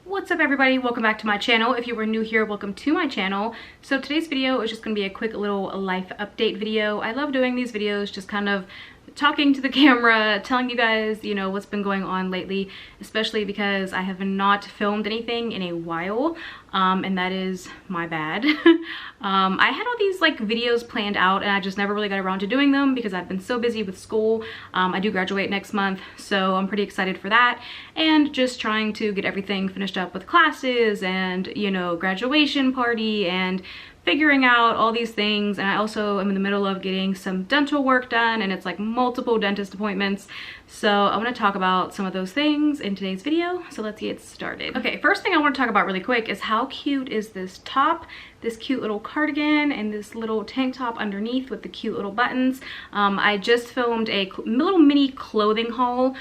What's up everybody, welcome back to my channel. If you are new here, welcome to my channel. So today's video is just gonna be a quick little life update video. I love doing these videos, just kind of talking to the camera, telling you guys, you know, what's been going on lately, especially because I have not filmed anything in a while, and that is my bad. I had all these like videos planned out and I just never really got around to doing them because I've been so busy with school. I do graduate next month, so I'm pretty excited for that, and just trying to get everything finished up with classes and, you know, graduation party and figuring out all these things. And I also am in the middle of getting some dental work done, and it's like multiple dentist appointments. So I want to talk about some of those things in today's video. So let's get started. Okay, first thing I want to talk about really quick is how cute is this top, this cute little cardigan and this little tank top underneath with the cute little buttons. I just filmed a little mini clothing haul.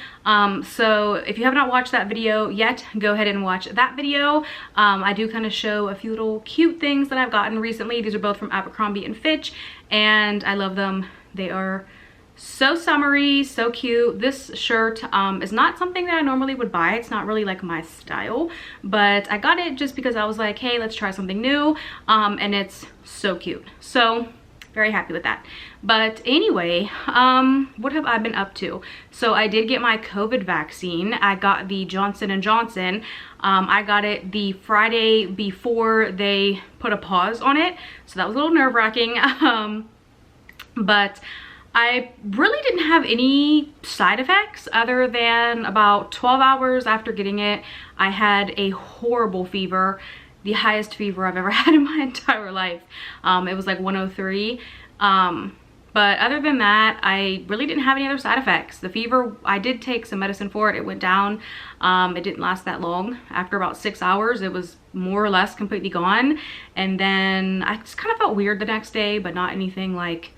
So if you have not watched that video yet, go ahead and watch that video. I do kind of show a few little cute things that I've gotten recently. These are both from Abercrombie and Fitch, and I love them. They are so summery, so cute. This shirt is not something that I normally would buy. It's not really like my style, but I got it just because I was like, hey, let's try something new, and it's so cute. So very happy with that. But anyway, what have I been up to? So I did get my COVID vaccine. I got the Johnson & Johnson. I got it the Friday before they put a pause on it, so that was a little nerve-wracking. But I really didn't have any side effects other than about 12 hours after getting it. I had a horrible fever, the highest fever I've ever had in my entire life. It was like 103. But other than that, I really didn't have any other side effects. The fever, I did take some medicine for it. It went down. It didn't last that long. After about 6 hours, it was more or less completely gone. And then I just kind of felt weird the next day, but not anything like,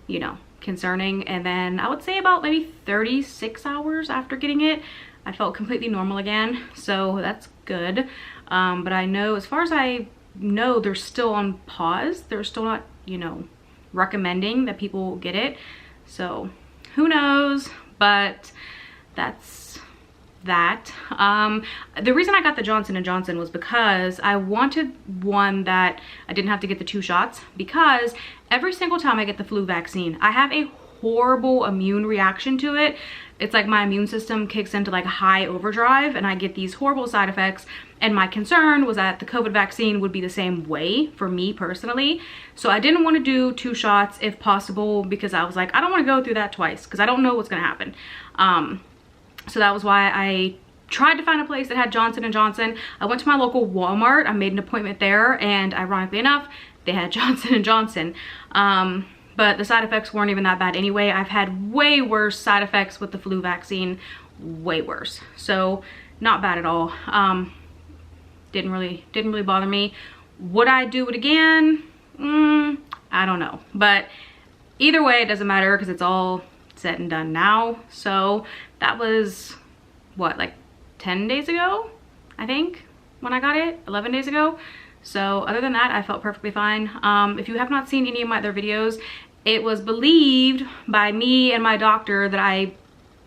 you know, concerning. And then I would say about maybe 36 hours after getting it, I felt completely normal again. So that's good. But I know, as far as I know, they're still on pause. They're still not, you know, recommending that people get it. So who knows, but that's that. The reason I got the Johnson & Johnson was because I wanted one that I didn't have to get the 2 shots, because every single time I get the flu vaccine, I have a horrible immune reaction to it. It's like my immune system kicks into like high overdrive and I get these horrible side effects. And my concern was that the COVID vaccine would be the same way for me personally. So I didn't want to do 2 shots if possible, because I was like, I don't want to go through that twice because I don't know what's going to happen. So that was why I tried to find a place that had Johnson & Johnson. I went to my local Walmart. I made an appointment there, and ironically enough, they had Johnson & Johnson. But the side effects weren't even that bad anyway. I've had way worse side effects with the flu vaccine, way worse. So not bad at all. Didn't really bother me. Would I do it again? I don't know. But either way, it doesn't matter because it's all said and done now. So that was what, like 10 days ago, I think, when I got it, 11 days ago. So other than that, I felt perfectly fine. If you have not seen any of my other videos, it was believed by me and my doctor that I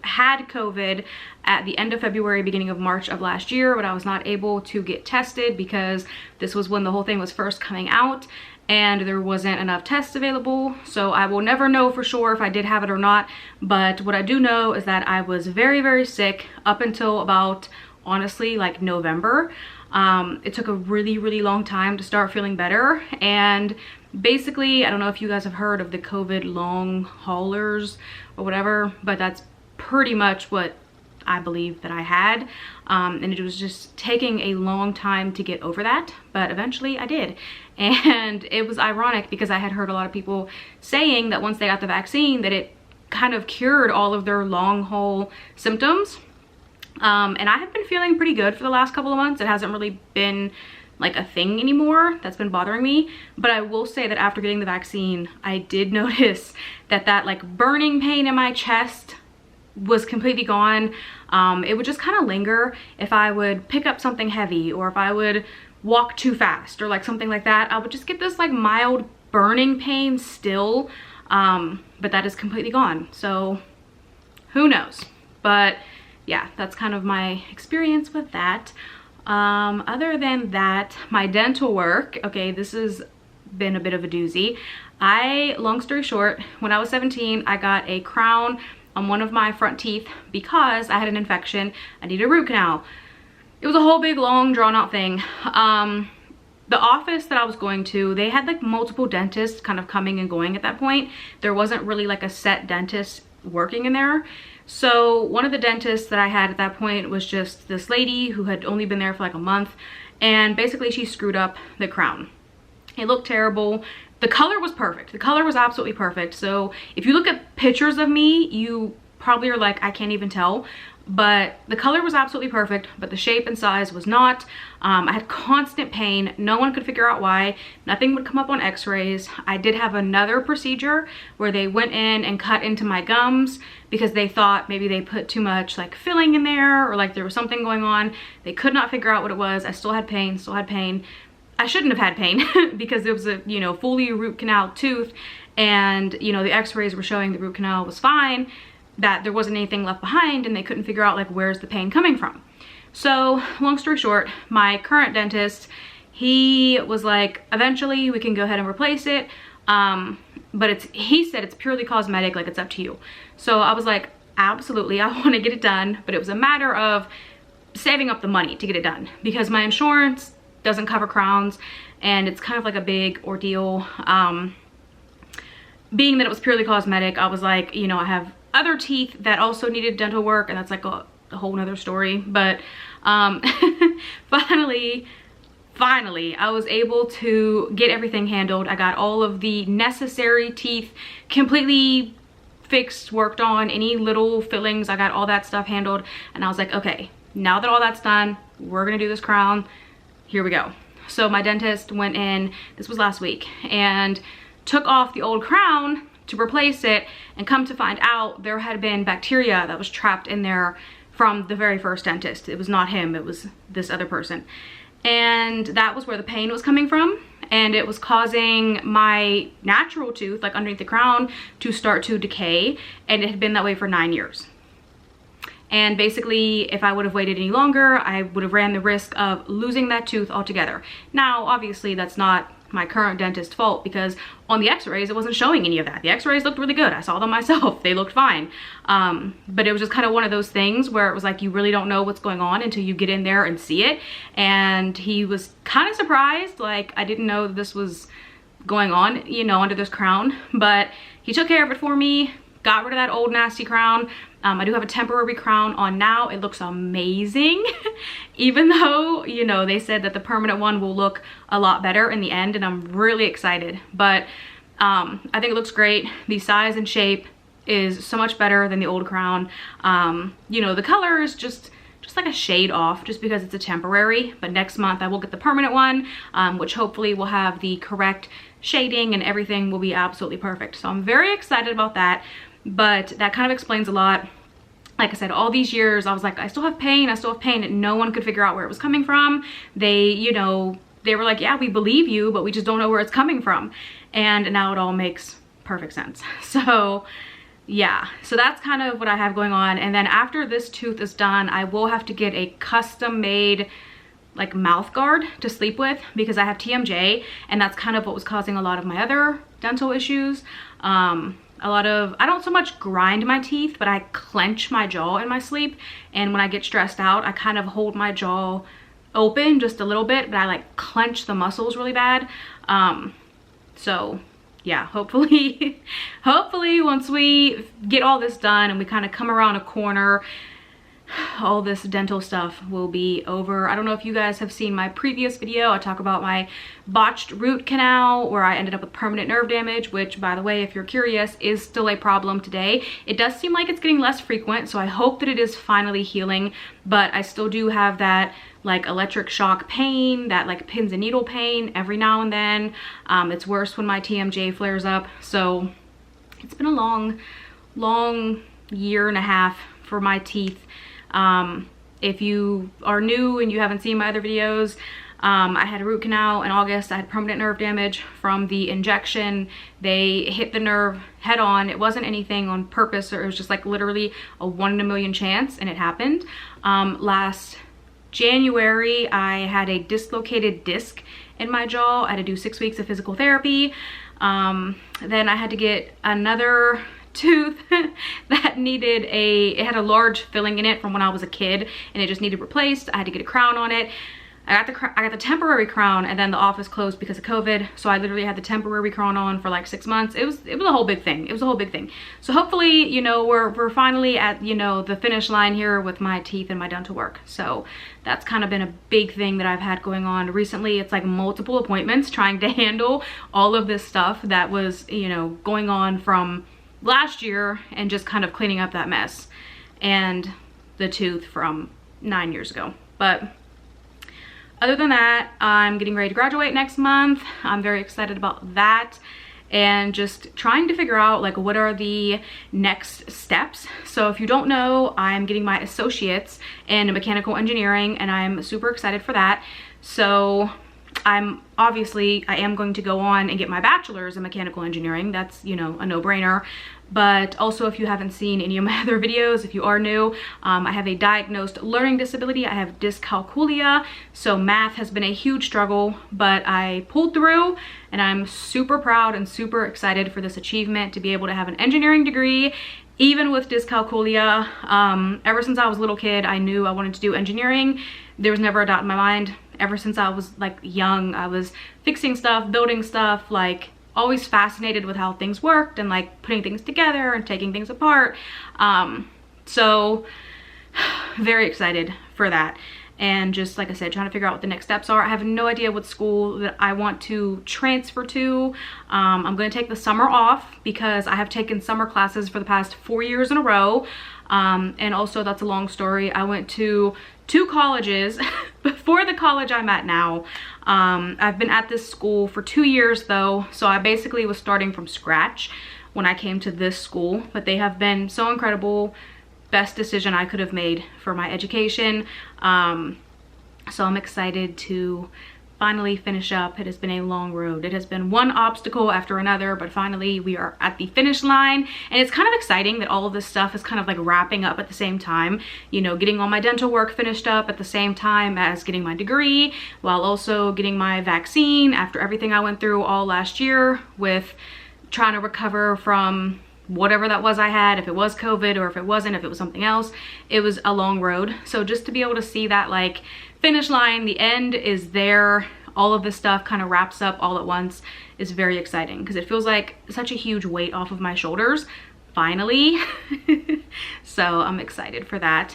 had COVID at the end of February, beginning of March of last year, but I was not able to get tested because this was when the whole thing was first coming out and there wasn't enough tests available. So I will never know for sure if I did have it or not. But what I do know is that I was very, very sick up until about, honestly, like November. It took a really, really long time to start feeling better. And basically, I don't know if you guys have heard of the COVID long haulers or whatever, but that's pretty much what I believe that I had. And it was just taking a long time to get over that, but eventually I did. And it was ironic because I had heard a lot of people saying that once they got the vaccine that it kind of cured all of their long haul symptoms. And I have been feeling pretty good for the last couple of months. It hasn't really been like a thing anymore that's been bothering me. But I will say that after getting the vaccine, I did notice that that like burning pain in my chest was completely gone. It would just kind of linger if I would pick up something heavy or if I would walk too fast or like something like that. I would just get this like mild burning pain still, but that is completely gone. So who knows? But yeah, that's kind of my experience with that. Other than that, my dental work, okay, this has been a bit of a doozy. Long story short, when I was 17, I got a crown on one of my front teeth because I had an infection. I needed a root canal. It was a whole big, long, drawn out thing. The office that I was going to, they had like multiple dentists kind of coming and going at that point. There wasn't really like a set dentist working in there. So one of the dentists that I had at that point was just this lady who had only been there for like a month, and basically she screwed up the crown. It looked terrible. The color was perfect. The color was absolutely perfect. So if you look at pictures of me, you probably are like, I can't even tell. But the color was absolutely perfect, but the shape and size was not. I had constant pain. No one could figure out why. Nothing would come up on x-rays. I did have another procedure where they went in and cut into my gums because they thought maybe they put too much like filling in there, or like there was something going on. They could not figure out what it was. I still had pain, I shouldn't have had pain because it was a, you know, fully root canal tooth, and, you know, the x-rays were showing the root canal was fine, that there wasn't anything left behind, and they couldn't figure out like where's the pain coming from. So long story short, my current dentist, he was like, eventually we can go ahead and replace it, but he said it's purely cosmetic, like it's up to you. So I was like, absolutely, I want to get it done, but it was a matter of saving up the money to get it done because my insurance doesn't cover crowns, and it's kind of like a big ordeal. Being that it was purely cosmetic, I was like, you know, I have other teeth that also needed dental work, and that's like a whole nother story. But finally I was able to get everything handled. I got all of the necessary teeth completely fixed, worked on, any little fillings, I got all that stuff handled, and I was like, okay, now that all that's done, we're gonna do this crown. Here we go. So my dentist went in, this was last week, and took off the old crown to replace it, and come to find out there had been bacteria that was trapped in there from the very first dentist. It was not him, it was this other person. And that was where the pain was coming from, and it was causing my natural tooth, like underneath the crown, to start to decay, and it had been that way for 9 years. And basically, if I would have waited any longer, I would have ran the risk of losing that tooth altogether. Now, obviously, that's not my current dentist's fault because on the x-rays, it wasn't showing any of that. The x-rays looked really good. I saw them myself. They looked fine. But it was just kind of one of those things where it was like, you really don't know what's going on until you get in there and see it. And he was kind of surprised. Like, I didn't know this was going on, you know, under this crown. But he took care of it for me, got rid of that old nasty crown. I do have a temporary crown on now. It looks amazing, even though, you know, they said that the permanent one will look a lot better in the end, and I'm really excited. But I think it looks great. The size and shape is so much better than the old crown. You know, the color is just like a shade off just because it's a temporary, but next month I will get the permanent one, which hopefully will have the correct shading and everything will be absolutely perfect. So I'm very excited about that. But that kind of explains a lot. Like I said, all these years I was like, I still have pain, and no one could figure out where it was coming from. They, you know, they were like, yeah, we believe you, but we just don't know where it's coming from. And now it all makes perfect sense. So yeah, so that's kind of what I have going on. And then after this tooth is done, I will have to get a custom made like mouth guard to sleep with because I have TMJ, and that's kind of what was causing a lot of my other dental issues. I don't so much grind my teeth, but I clench my jaw in my sleep, and when I get stressed out, I kind of hold my jaw open just a little bit, but I like clench the muscles really bad. So yeah, hopefully once we get all this done and we kind of come around a corner, all this dental stuff will be over. I don't know if you guys have seen my previous video. I talk about my botched root canal where I ended up with permanent nerve damage, which, by the way, if you're curious, is still a problem today. It does seem like it's getting less frequent, so I hope that it is finally healing, but I still do have that like electric shock pain, that like pins and needle pain every now and then. It's worse when my TMJ flares up. So it's been a long year and a half for my teeth. If you are new and you haven't seen my other videos, I had a root canal in August. I had permanent nerve damage from the injection. They hit the nerve head on. It wasn't anything on purpose, or it was just like literally a 1 in a million chance, and it happened last January, I had a dislocated disc in my jaw. I had to do 6 weeks of physical therapy. Then I had to get another tooth that needed it had a large filling in it from when I was a kid, and it just needed replaced. I had to get a crown on it. I got the temporary crown, and then the office closed because of COVID, so I literally had the temporary crown on for like 6 months. It was a whole big thing. It was a whole big thing. So hopefully, you know, we're finally at, you know, the finish line here with my teeth and my dental work. So that's kind of been a big thing that I've had going on recently. It's like multiple appointments trying to handle all of this stuff that was, you know, going on from last year, and just kind of cleaning up that mess and the tooth from 9 years ago. But other than that, I'm getting ready to graduate next month. I'm very excited about that, and just trying to figure out like what are the next steps. So if you don't know, I'm getting my associates in mechanical engineering, and I'm super excited for that. So I am going to go on and get my bachelor's in mechanical engineering. That's, you know, a no-brainer. But also, if you haven't seen any of my other videos, if you are new, I have a diagnosed learning disability. I have dyscalculia, so math has been a huge struggle, but I pulled through, and I'm super proud and super excited for this achievement, to be able to have an engineering degree even with dyscalculia. Ever since I was a little kid, I knew I wanted to do engineering. There was never a doubt in my mind. Ever since I was like young, I was fixing stuff, building stuff, like always fascinated with how things worked, and like putting things together and taking things apart. So very excited for that. And just like I said, trying to figure out what the next steps are. I have no idea what school that I want to transfer to. I'm going to take the summer off because I have taken summer classes for the past 4 years in a row. And also, that's a long story. I went to 2 colleges before the college I'm at now. I've been at this school for 2 years though, so I basically was starting from scratch when I came to this school, but they have been so incredible. Best decision I could have made for my education. So I'm excited to finally finish up. It has been a long road. It has been one obstacle after another, but finally we are at the finish line. And it's kind of exciting that all of this stuff is kind of like wrapping up at the same time. You know, getting all my dental work finished up at the same time as getting my degree, while also getting my vaccine after everything I went through all last year with trying to recover from whatever that was I had, if it was COVID or if it wasn't, if it was something else. It was a long road. So just to be able to see that like finish line, the end is there, all of this stuff kind of wraps up all at once, is very exciting, because it feels like such a huge weight off of my shoulders finally. So I'm excited for that.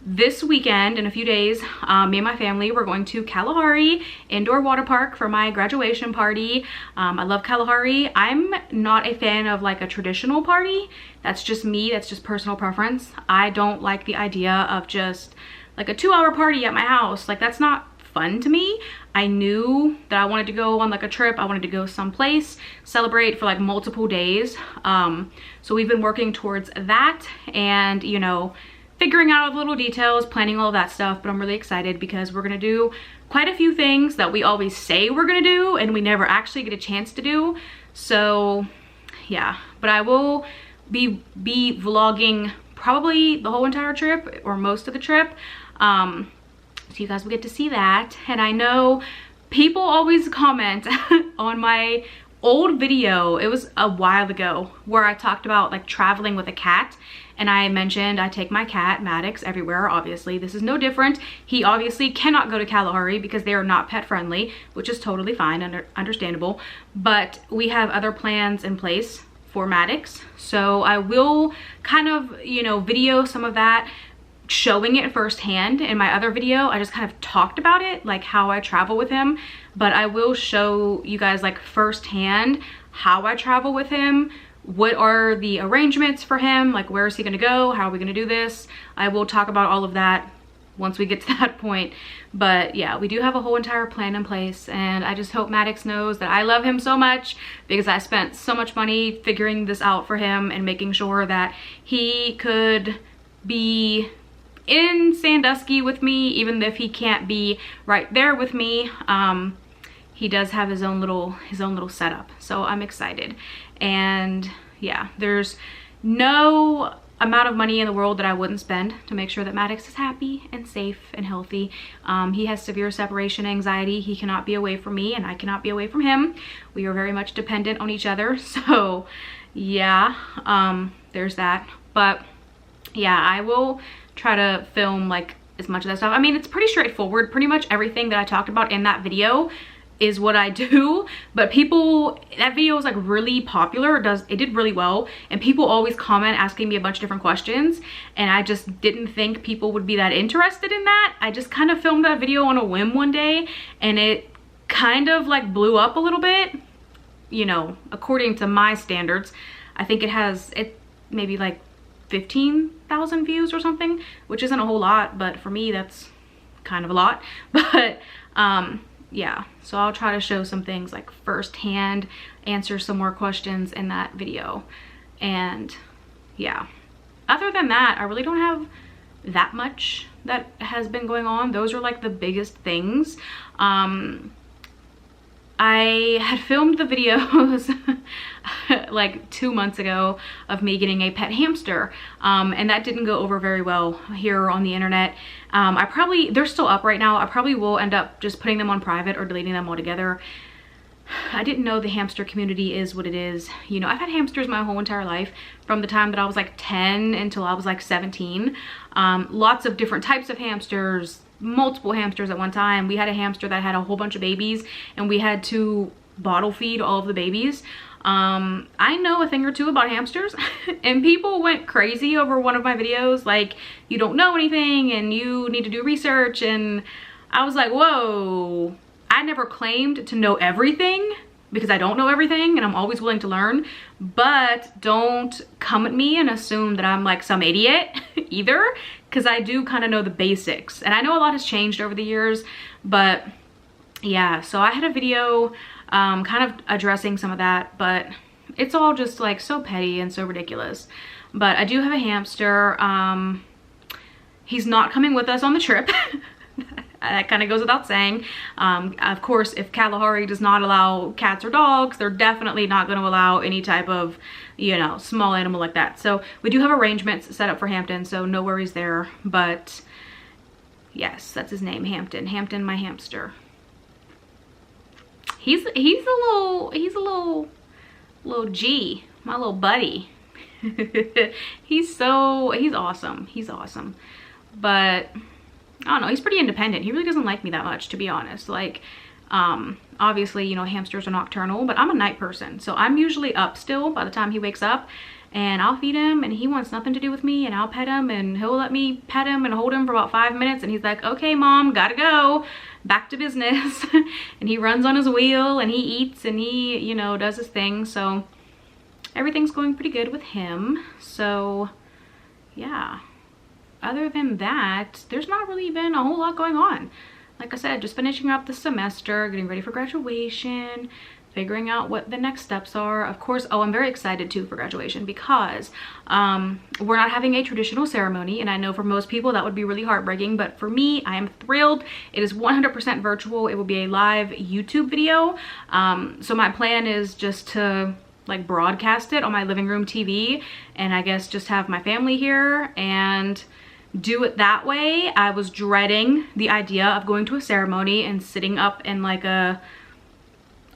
This weekend, in a few days, me and my family, we're going to Kalahari Indoor Water Park for my graduation party. I love Kalahari. I'm not a fan of like a traditional party. That's just me, that's just personal preference. I don't like the idea of just like a 2-hour party at my house. Like, that's not fun to me. I knew that I wanted to go on like a trip. I wanted to go someplace, celebrate for like multiple days. So we've been working towards that, and you know, figuring out all the little details, planning all of that stuff. But I'm really excited because we're gonna do quite a few things that we always say we're gonna do and we never actually get a chance to do. So yeah, but I will be vlogging probably the whole entire trip, or most of the trip. So you guys will get to see that. And I know people always comment on my old video, it was a while ago, where I talked about like traveling with a cat, and I mentioned I take my cat Maddox everywhere. Obviously this is no different. He obviously cannot go to Kalahari because they are not pet friendly, which is totally fine, understandable, but we have other plans in place for Maddox. So I will kind of, you know, video some of that, showing it firsthand. In my other video I just kind of talked about it, like how I travel with him, but I will show you guys like firsthand how I travel with him, what are the arrangements for him, like where is he gonna go, how are we gonna do this. I will talk about all of that once we get to that point. But yeah, we do have a whole entire plan in place, and I just hope Maddox knows that I love him so much, because I spent so much money figuring this out for him and making sure that he could be in Sandusky with me, even if he can't be right there with me. He does have his own little setup, so I'm excited. And yeah, there's no amount of money in the world that I wouldn't spend to make sure that Maddox is happy and safe and healthy. He has severe separation anxiety. He cannot be away from me and I cannot be away from him. We are very much dependent on each other. So yeah, there's that. But yeah, I will try to film like as much of that stuff. I mean, it's pretty straightforward. Pretty much everything that I talked about in that video is what I do, but people, that video was like really popular. It did really well, and people always comment asking me a bunch of different questions, and I just didn't think people would be that interested in that. I just kind of filmed that video on a whim one day, and it kind of like blew up a little bit, you know, according to my standards. I think it maybe like 15,000 views or something, which isn't a whole lot, but for me that's kind of a lot. But yeah, so I'll try to show some things like firsthand, answer some more questions in that video. And yeah, other than that, I really don't have that much that has been going on. Those are like the biggest things. I had filmed the videos like 2 months ago of me getting a pet hamster, and that didn't go over very well here on the internet. They're still up right now. I probably will end up just putting them on private or deleting them altogether. I didn't know the hamster community is what it is. You know, I've had hamsters my whole entire life, from the time that I was like 10 until I was like 17. Lots of different types of hamsters, multiple hamsters at one time. We had a hamster that had a whole bunch of babies, and we had to bottle feed all of the babies. I know a thing or two about hamsters, and people went crazy over one of my videos, like, you don't know anything and you need to do research. And I was like, whoa, I never claimed to know everything, because I don't know everything and I'm always willing to learn. But don't come at me and assume that I'm like some idiot either, because I do kind of know the basics, and I know a lot has changed over the years. But yeah, so I had a video kind of addressing some of that, but it's all just like so petty and so ridiculous. But I do have a hamster. He's not coming with us on the trip. That kind of goes without saying. Of course, if Kalahari does not allow cats or dogs, they're definitely not going to allow any type of, you know, small animal like that. So we do have arrangements set up for Hampton, so no worries there. But yes, that's his name, Hampton. Hampton, my hamster. He's a little G, my little buddy. He's awesome. He's awesome. But I don't know, he's pretty independent. He really doesn't like me that much, to be honest. Like, obviously, you know, hamsters are nocturnal, but I'm a night person, so I'm usually up still by the time he wakes up, and I'll feed him, and he wants nothing to do with me, and I'll pet him, and he'll let me pet him and hold him for about 5 minutes, and he's like, okay, mom, gotta go, back to business. And he runs on his wheel, and he eats, and he, you know, does his thing. So everything's going pretty good with him. So yeah, other than that, there's not really been a whole lot going on. Like I said, just finishing up the semester, getting ready for graduation, figuring out what the next steps are. Of course, oh, I'm very excited too for graduation, because we're not having a traditional ceremony, and I know for most people that would be really heartbreaking, but for me, I am thrilled. It is 100% virtual. It will be a live YouTube video. So my plan is just to like broadcast it on my living room TV, and I guess just have my family here and do it that way. I was dreading the idea of going to a ceremony and sitting up in like a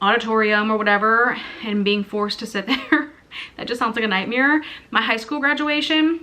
auditorium or whatever and being forced to sit there. That just sounds like a nightmare. My high school graduation,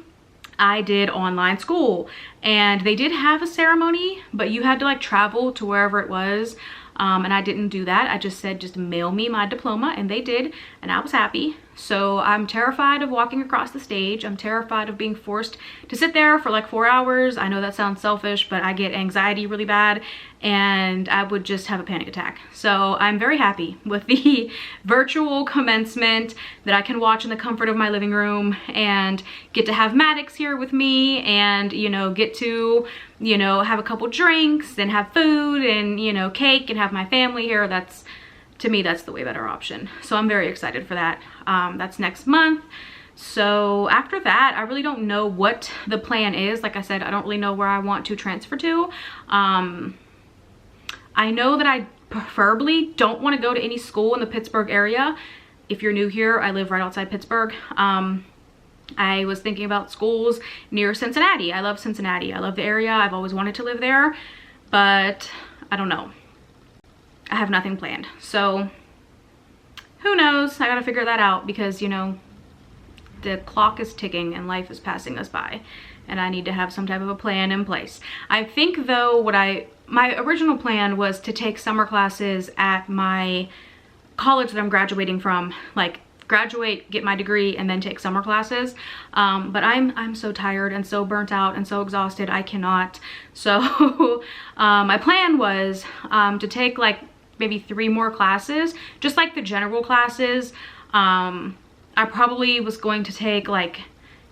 I did online school, and they did have a ceremony, but you had to like travel to wherever it was. And I didn't do that. I just said, just mail me my diploma, and they did, and I was happy. So I'm terrified of walking across the stage. I'm terrified of being forced to sit there for like 4 hours. I know that sounds selfish, but I get anxiety really bad, and I would just have a panic attack. So I'm very happy with the virtual commencement that I can watch in the comfort of my living room, and get to have Maddox here with me, and, you know, get to, you know, have a couple drinks and have food and, you know, cake, and have my family here. That's, to me, that's the way better option. So I'm very excited for that. That's next month. So after that, I really don't know what the plan is. Like I said, I don't really know where I want to transfer to. I know that I preferably don't want to go to any school in the Pittsburgh area. If you're new here, I live right outside Pittsburgh. I was thinking about schools near Cincinnati. I love Cincinnati. I love the area. I've always wanted to live there, but I don't know. I have nothing planned. So who knows? I gotta figure that out because, you know, the clock is ticking and life is passing us by, and I need to have some type of a plan in place. I think though my original plan was to take summer classes at my college that I'm graduating from, like graduate, get my degree, and then take summer classes. But I'm so tired and so burnt out and so exhausted, I cannot. So my plan was to take like maybe 3 more classes, just like the general classes. I probably was going to take like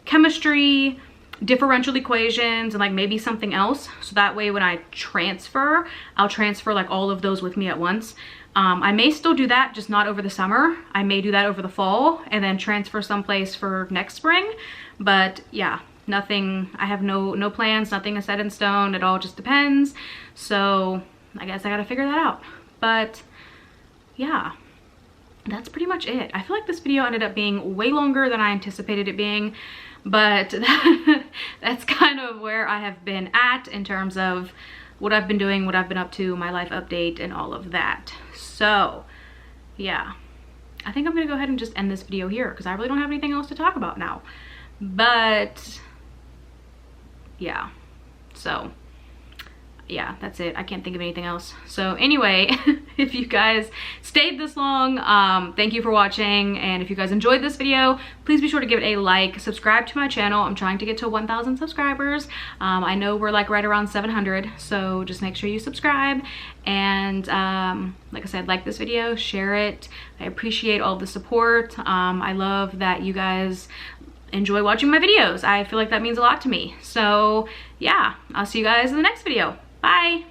chemistry, differential equations, and like maybe something else, so that way when I transfer, I'll transfer like all of those with me at once. I may still do that, just not over the summer. I may do that over the fall and then transfer someplace for next spring. But yeah, nothing, I have no plans, nothing is set in stone. It all just depends. So I guess I gotta figure that out. But yeah, that's pretty much it. I feel like this video ended up being way longer than I anticipated it being, but that's kind of where I have been at in terms of what I've been doing, what I've been up to, my life update, and all of that. So yeah, I think I'm gonna go ahead and just end this video here because I really don't have anything else to talk about now. But yeah, so yeah, that's it. I can't think of anything else. So anyway, if you guys stayed this long, thank you for watching. And if you guys enjoyed this video, please be sure to give it a like, subscribe to my channel. I'm trying to get to 1,000 subscribers. I know we're like right around 700, so just make sure you subscribe. And like I said, like this video, share it. I appreciate all the support. I love that you guys enjoy watching my videos. I feel like that means a lot to me. So yeah, I'll see you guys in the next video. Bye.